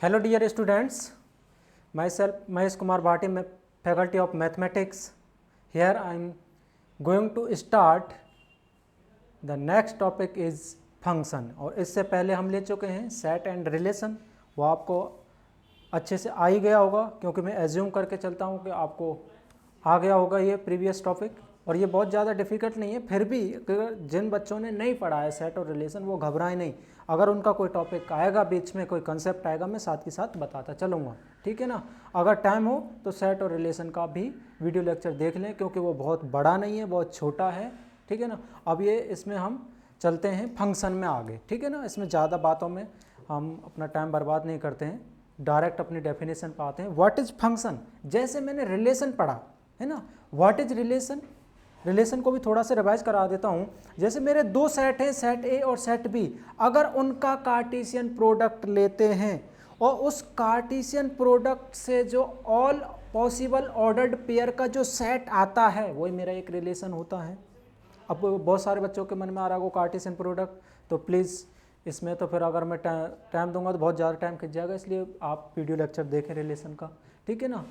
Hello dear students, myself Mahesh Kumar Bhati, faculty of mathematics. Here I am going to start the next topic is function। और इससे पहले हम ले चुके हैं सेट एंड रिलेशन, वो आपको अच्छे से आ ही गया होगा क्योंकि मैं एज्यूम करके चलता हूँ कि आपको आ गया होगा ये प्रीवियस टॉपिक। और ये बहुत ज़्यादा डिफ़िकल्ट नहीं है, फिर भी जिन बच्चों ने नहीं पढ़ा है सेट और रिलेशन वो घबराएं नहीं। अगर उनका कोई टॉपिक आएगा बीच में, कोई कंसेप्ट आएगा, मैं साथ के साथ बताता चलूँगा, ठीक है ना। अगर टाइम हो तो सेट और रिलेशन का भी वीडियो लेक्चर देख लें क्योंकि वो बहुत बड़ा नहीं है, बहुत छोटा है, ठीक है ना। अब ये इसमें हम चलते हैं फंक्शन में आगे, ठीक है ना। इसमें ज़्यादा बातों में हम अपना टाइम बर्बाद नहीं करते हैं, डायरेक्ट अपनी डेफिनेशन पर आते हैं। What is function? जैसे मैंने रिलेशन पढ़ा है ना, व्हाट इज रिलेशन, रिलेशन को भी थोड़ा सा रिवाइज करा देता हूँ। जैसे मेरे दो सेट हैं, सेट ए और सेट बी, अगर उनका कार्टेशियन प्रोडक्ट लेते हैं और उस कार्टेशियन प्रोडक्ट से जो ऑल पॉसिबल ऑर्डर्ड पेयर का जो सेट आता है वही मेरा एक रिलेशन होता है। अब बहुत सारे बच्चों के मन में आ रहा है वो कार्टेशियन प्रोडक्ट, तो प्लीज़ इसमें तो फिर अगर मैं टाइम दूंगा तो बहुत ज़्यादा टाइम खिंच जाएगा, इसलिए आप वीडियो लेक्चर देखें रिलेशन का, ठीक है ना।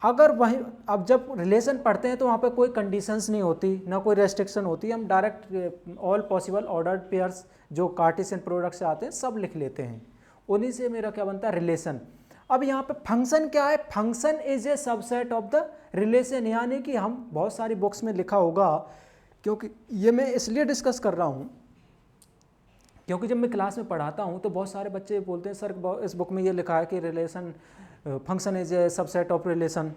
अगर वहीं अब जब रिलेशन पढ़ते हैं तो वहाँ पे कोई कंडीशंस नहीं होती, ना कोई रेस्ट्रिक्शन होती, हम direct all possible ordered pairs जो कार्टेशियन प्रोडक्ट से आते हैं सब लिख लेते हैं, उन्हीं से मेरा क्या बनता है रिलेशन। अब यहाँ पे फंक्शन क्या है? Function is a subset of the relation, यानी कि हम बहुत सारी बुक्स में लिखा होगा, क्योंकि ये मैं इसलिए डिस्कस कर रहा हूँ क्योंकि जब मैं क्लास में पढ़ाता हूँ तो बहुत सारे बच्चे बोलते हैं सर इस बुक में ये लिखा है कि relation function is a subset of relation,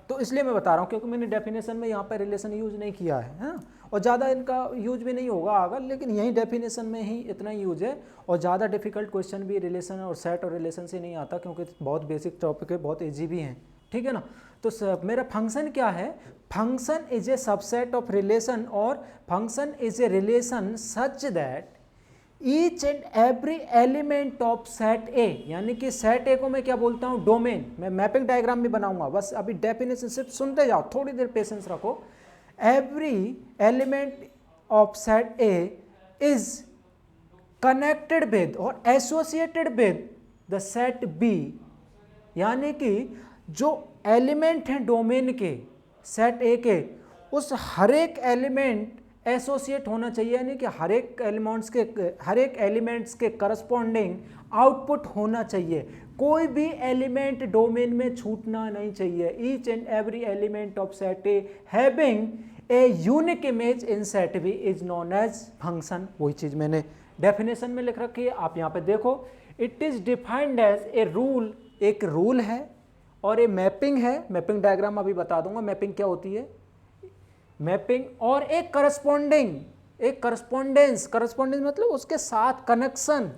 तो इसलिए मैं बता रहा हूँ क्योंकि मैंने डेफिनेशन में यहाँ पर रिलेशन यूज नहीं किया है और ज़्यादा इनका यूज भी नहीं होगा आगे, लेकिन यही डेफिनेशन में ही इतना ही यूज है। और ज़्यादा डिफिकल्ट क्वेश्चन भी रिलेशन और सेट और रिलेशन से नहीं आता क्योंकि बहुत बेसिक टॉपिक है, बहुत ईजी भी हैं, ठीक है ना। तो मेरा फंक्शन क्या है? Function is a subset of relation और function is a relation such that each and every element of set A, यानी कि सेट ए को मैं क्या बोलता हूँ? डोमेन। मैं मैपिंग डायग्राम भी बनाऊंगा, बस अभी डेफिनेशन सिर्फ सुनते जाओ, थोड़ी देर पेशेंस रखो। Every element of set A is connected with और associated with the set B, यानी कि जो एलिमेंट हैं डोमेन के सेट ए के, उस हर एक एलिमेंट एसोसिएट होना चाहिए, यानी कि हर एक एलिमेंट्स के करस्पॉन्डिंग आउटपुट होना चाहिए। कोई भी एलिमेंट डोमेन में छूटना नहीं चाहिए। Each and every element of set A having a unique image in set B is known as function. वही चीज मैंने डेफिनेशन में लिख रखी है, आप यहाँ पे देखो। It is defined as a rule, एक रूल है, और ए मैपिंग है। मैपिंग डायग्राम अभी बता दूंगा मैपिंग क्या होती है। मैपिंग और एक करस्पॉन्डिंग, एक करस्पॉन्डेंस, करस्पॉन्डेंस मतलब उसके साथ connection,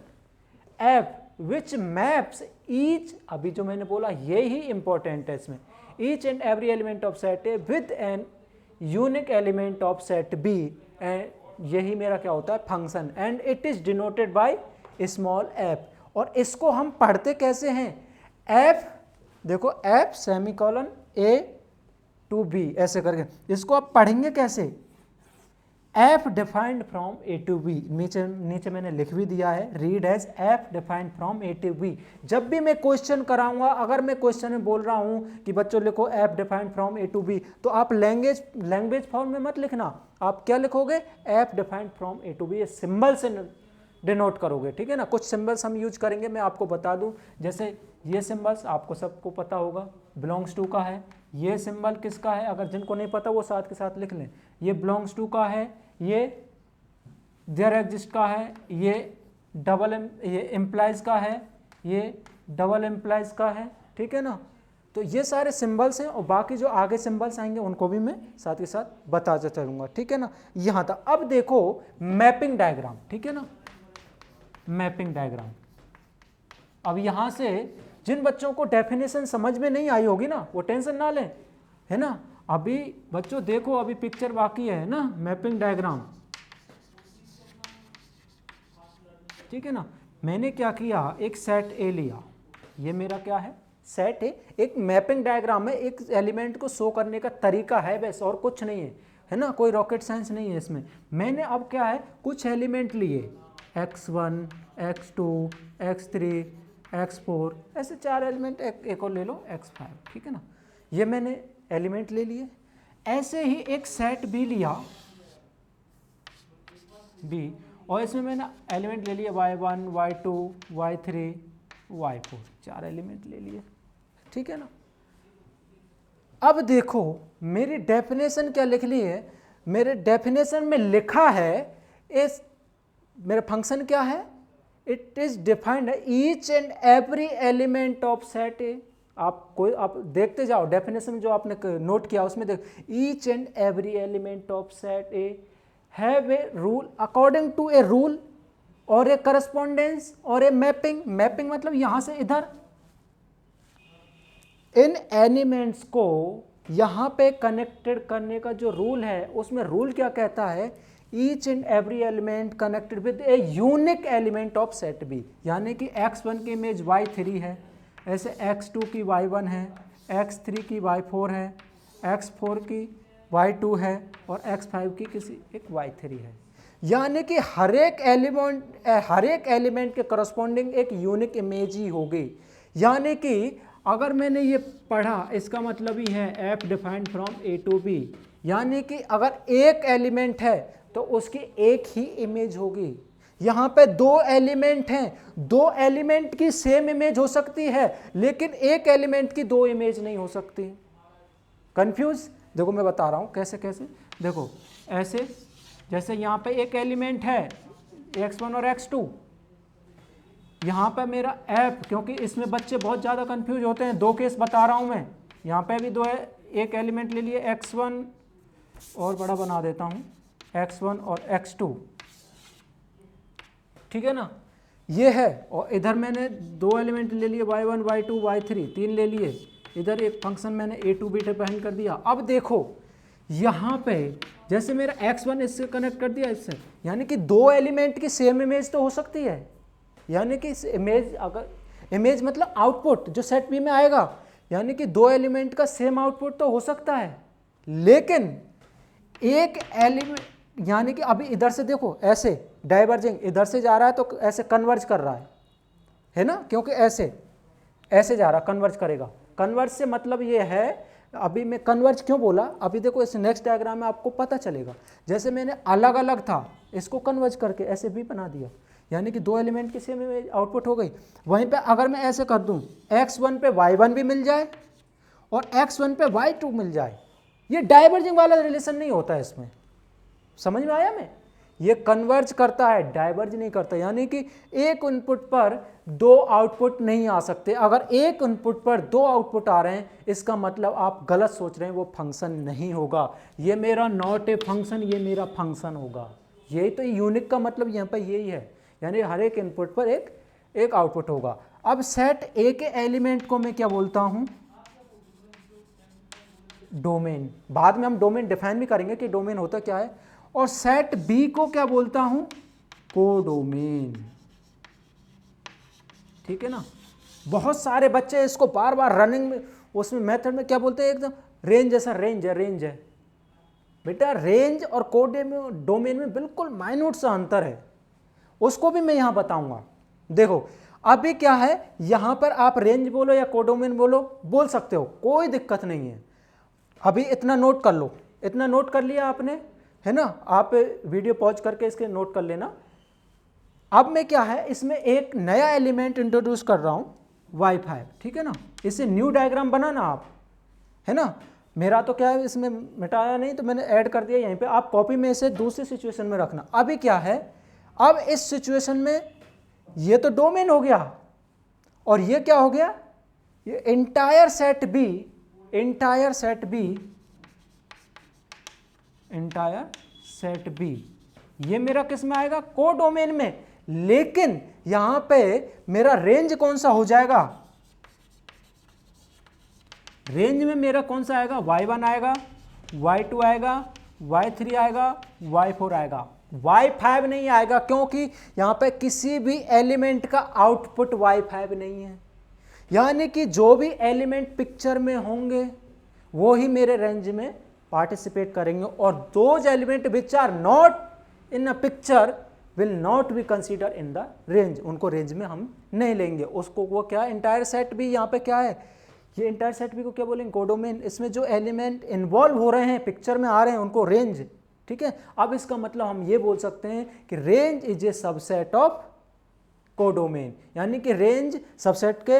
F which maps each, अभी जो मैंने बोला ये ही इंपॉर्टेंट है इसमें, each and every element of set A with an unique element of set B, and यही मेरा क्या होता है function. And it is denoted by small F. और इसको हम पढ़ते कैसे हैं? एफ, देखो F semicolon A to B, ऐसे करके इसको आप पढ़ेंगे कैसे? F defined from A to B, नीचे मैंने लिख भी दिया है, read as F defined from A to B. जब भी मैं क्वेश्चन कराऊंगा, अगर मैं क्वेश्चन में बोल रहा हूं कि बच्चों लिखो F defined from A to B, तो आप लैंग्वेज फॉर्म में मत लिखना। आप क्या लिखोगे? F defined from A to B, ये सिंबल से डिनोट करोगे, ठीक है ना। कुछ सिंबल्स हम यूज करेंगे, मैं आपको बता दूं। जैसे ये सिंबल्स आपको सबको पता होगा, बिलोंग्स टू का है। ये सिंबल किसका है? अगर जिनको नहीं पता वो साथ के साथ लिख लें। ये बिलोंग्स टू का है, ये देयर एग्जिस्ट का है, ये ये इम्प्लाइज का है, ये डबल इम्प्लाइज का है, ठीक है ना। तो ये सारे सिंबल्स हैं और बाकी जो आगे सिंबल्स आएंगे उनको भी मैं साथ के साथ बताता चलूंगा, ठीक है ना। यहाँ तक अब देखो मैपिंग डायग्राम, ठीक है ना, मैपिंग डायग्राम। अब यहाँ से जिन बच्चों को डेफिनेशन समझ में नहीं आई होगी ना, वो टेंशन ना लें, है ना। अभी बच्चों देखो, अभी पिक्चर बाकी है ना, मैपिंग डायग्राम, ठीक है ना। मैंने क्या किया, एक सेट ए लिया, ये मेरा क्या है? सेट ए। एक मैपिंग डायग्राम में एक एलिमेंट को शो करने का तरीका है बस, और कुछ नहीं है ना, कोई रॉकेट साइंस नहीं है इसमें। मैंने अब क्या है, कुछ एलिमेंट लिए, x1, x2, x3, x4, ऐसे 4 एलिमेंट, एक और ले लो x5, ठीक है ना। ये मैंने एलिमेंट ले लिए। ऐसे ही एक सेट B लिया B, और इसमें मैंने एलिमेंट ले लिए y1, y2, y3, y4, 4 element ले लिए, ठीक है ना। अब देखो मेरी डेफिनेशन क्या लिख ली है, मेरे डेफिनेशन में लिखा है इस मेरा फंक्शन क्या है, it is defined each and every element of set ए। आप देखते जाओ डेफिनेशन में जो आपने नोट किया उसमें देख, each and every element of set A have a rule according to a rule और ए करस्पॉन्डेंस और ए मैपिंग। मैपिंग मतलब यहां से इधर, इन एलिमेंट्स को यहां पे कनेक्टेड करने का जो रूल है, उसमें रूल क्या कहता है, each and every element connected with a unique element of set B. यानी कि x1 की इमेज y3 है, ऐसे x2 की y1 है, x3 की y4 है, x4 की y2 है और x5 की किसी एक y3 है। यानी कि हर एक एलिमेंट के करस्पॉन्डिंग एक यूनिक इमेज ही होगी। यानी कि अगर मैंने ये पढ़ा, इसका मतलब ही है f defined from a to b, यानी कि अगर एक एलिमेंट है तो उसकी एक ही इमेज होगी। यहाँ पे 2 एलिमेंट हैं, 2 एलिमेंट की सेम इमेज हो सकती है, लेकिन एक एलिमेंट की 2 इमेज नहीं हो सकती। कंफ्यूज? देखो मैं बता रहा हूँ कैसे कैसे। देखो ऐसे, जैसे यहाँ पे एक एलिमेंट है x1 और x2, यहाँ पे मेरा f, क्योंकि इसमें बच्चे बहुत ज़्यादा कंफ्यूज होते हैं, 2 केस बता रहा हूँ मैं। यहाँ पे भी 2 है, एक एलिमेंट ले लिए x1 और बड़ा बना देता हूँ x1 और x2, ठीक है ना, ये है। और इधर मैंने 2 एलिमेंट ले लिए y1, y2, y3, 3 ले लिए। इधर एक फंक्शन मैंने a टू b डिफाइन कर दिया। अब देखो यहाँ पे जैसे मेरा x1 इससे कनेक्ट कर दिया इससे, यानी कि 2 एलिमेंट की सेम इमेज तो हो सकती है। यानी कि इस इमेज, अगर इमेज मतलब आउटपुट जो सेट बी में आएगा, यानी कि 2 एलिमेंट का सेम आउटपुट तो हो सकता है, लेकिन एक एलिमेंट, यानी कि अभी इधर से देखो ऐसे डाइवर्जिंग, इधर से जा रहा है तो ऐसे कन्वर्ज कर रहा है ना, क्योंकि ऐसे जा रहा, कन्वर्ज करेगा। कन्वर्ज से मतलब ये है, अभी मैं कन्वर्ज क्यों बोला, अभी देखो इस नेक्स्ट डायग्राम में आपको पता चलेगा। जैसे मैंने अलग अलग था, इसको कन्वर्ज करके ऐसे भी बना दिया, यानी कि 2 एलिमेंट की सेम आउटपुट हो गई। वहीं पे अगर मैं ऐसे कर दूं, x1 पे y1 भी मिल जाए और x1 पे y2 मिल जाए, ये डाइवर्जिंग वाला रिलेशन नहीं होता है इसमें। समझ में आया? मैं ये कन्वर्ज करता है, डाइवर्ज नहीं करता। यानी कि एक इनपुट पर 2 आउटपुट नहीं आ सकते। अगर एक इनपुट पर 2 आउटपुट आ रहे हैं, इसका मतलब आप गलत सोच रहे हैं, वो फंक्शन नहीं होगा। ये मेरा नॉट ए फंक्शन, ये मेरा फंक्शन होगा। यही तो यूनिक का मतलब यहाँ पर यही है, यानी हर एक इनपुट पर एक आउटपुट होगा। अब सेट ए के एलिमेंट को मैं क्या बोलता हूं, डोमेन। बाद में हम डोमेन डिफाइन भी करेंगे कि डोमेन होता क्या है। और सेट बी को क्या बोलता हूं, कोडोमेन, ठीक है ना। बहुत सारे बच्चे इसको बार बार रनिंग में, उसमें मेथड में क्या बोलते हैं, एकदम रेंज जैसा, रेंज है बेटा। रेंज और डोमेन में बिल्कुल माइन्यूट सा अंतर है, उसको भी मैं यहां बताऊंगा। देखो अभी क्या है, यहां पर आप रेंज बोलो या कोडोमेन बोल सकते हो, कोई दिक्कत नहीं है। अभी इतना नोट कर लो, इतना नोट कर लिया आपने, है ना। आप वीडियो पॉज करके इसके नोट कर लेना। अब मैं क्या है, इसमें एक नया एलिमेंट इंट्रोड्यूस कर रहा हूं, y5, ठीक है ना। इसे न्यू डायग्राम बनाना आप, है ना। मेरा तो क्या है, इसमें मिटाया नहीं तो मैंने ऐड कर दिया यहीं पे। आप कॉपी में इसे दूसरी सिचुएशन में रखना। अभी क्या है, अब इस सिचुएशन में ये तो डोमेन हो गया, और ये क्या हो गया, ये एंटायर सेट बी, ये मेरा किस में आएगा, कोडोमेन में। लेकिन यहां पे मेरा रेंज कौन सा हो जाएगा, रेंज में मेरा कौन सा आएगा, y1 आएगा, y2 आएगा, y3 आएगा, y4 आएगा, y5 नहीं आएगा, क्योंकि यहां पे किसी भी एलिमेंट का आउटपुट y5 नहीं है। यानी कि जो भी एलिमेंट पिक्चर में होंगे वो ही मेरे रेंज में पार्टिसिपेट करेंगे, और those elements which are not in a picture will not be consider in the range, उनको रेंज में हम नहीं लेंगे। उसको वो क्या, इंटायर सेट भी यहाँ पे क्या है, ये इंटायर सेट भी को क्या बोलेंगे, कोडोमेन। इसमें जो एलिमेंट इन्वॉल्व हो रहे हैं, पिक्चर में आ रहे हैं, उनको रेंज, ठीक है। अब इसका मतलब हम ये बोल सकते हैं कि range is a subset of codomain, यानी कि रेंज सबसेट के,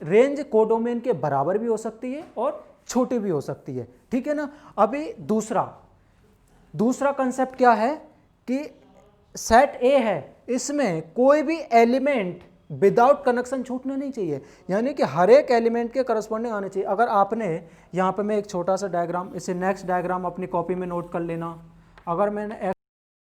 रेंज कोडोमेन के बराबर भी हो सकती है और छोटी भी हो सकती है, ठीक है ना। अभी दूसरा कंसेप्ट क्या है कि सेट ए है, इसमें कोई भी एलिमेंट विदाउट कनेक्शन छूटना नहीं चाहिए, यानी कि हर एक एलिमेंट के करस्पॉन्डिंग आने चाहिए। अगर आपने यहाँ पे मैं एक छोटा सा डायग्राम, इसे नेक्स्ट डायग्राम अपनी कॉपी में नोट कर लेना, अगर मैंने